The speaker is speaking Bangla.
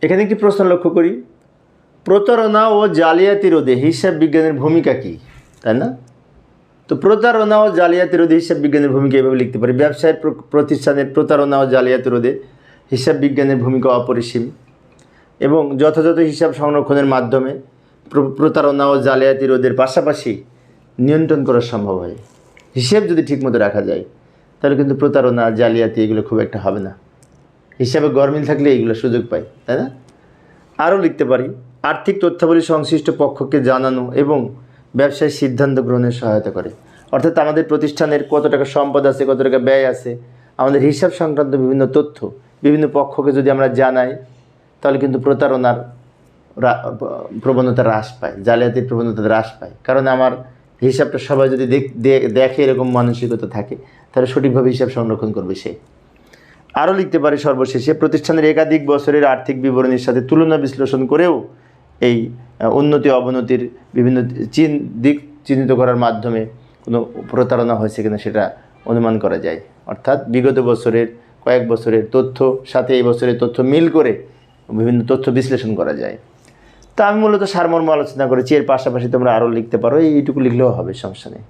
এখানে একটি প্রশ্ন লক্ষ্য করি, প্রতারণা ও জালিয়াতি রোধে হিসাব বিজ্ঞানের ভূমিকা কী, তাই না? তো প্রতারণা ও জালিয়াতি রোধে হিসাব বিজ্ঞানের ভূমিকা এভাবে লিখতে পারি, ব্যবসায় প্রতিষ্ঠানের প্রতারণা ও জালিয়াতি রোধে হিসাব বিজ্ঞানের ভূমিকা অপরিসীম এবং যথাযথ হিসাব সংরক্ষণের মাধ্যমে প্রতারণা ও জালিয়াতি রোধের পাশাপাশি নিয়ন্ত্রণ করা সম্ভব হয়। হিসাব যদি ঠিকমতো রাখা যায় তাহলে কিন্তু প্রতারণা জালিয়াতি এগুলো খুব একটা হবে না। হিসাবে গরমিল থাকলে এইগুলো সুযোগ পাই, তাই না? আরও লিখতে পারি, আর্থিক তথ্যাবলী সংশ্লিষ্ট পক্ষকে জানানো এবং ব্যবসায় সিদ্ধান্ত গ্রহণে সহায়তা করে। অর্থাৎ আমাদের প্রতিষ্ঠানের কত টাকা সম্পদ আছে, কত টাকা ব্যয় আছে, আমাদের হিসাব সংক্রান্ত বিভিন্ন তথ্য বিভিন্ন পক্ষকে যদি আমরা জানাই তাহলে কিন্তু প্রতারণার প্রবণতা হ্রাস পায়, জালিয়াতির প্রবণতা হ্রাস পায়। কারণ আমার হিসাবটা সবাই যদি দেখে এরকম মানসিকতা থাকে তাহলে সঠিকভাবে হিসাব সংরক্ষণ করবে সে। আরও লিখতে পারি সর্বশেষে, প্রতিষ্ঠানের একাধিক বছরের আর্থিক বিবরণীর সাথে তুলনা বিশ্লেষণ করেও এই উন্নতি অবনতির বিভিন্ন দিক চিহ্নিত করার মাধ্যমে কোনো প্রতারণা হয়েছে কিনা সেটা অনুমান করা যায়। অর্থাৎ বিগত বছরের কয়েক বছরের তথ্য সাথে এই বছরের তথ্য মিল করে বিভিন্ন তথ্য বিশ্লেষণ করা যায়। তা আমি মূলত সারমর্ম আলোচনা করেছি, এর পাশাপাশি তোমরা আরও লিখতে পারো, এইটুকু লিখলেও হবে, সমস্যা নেই।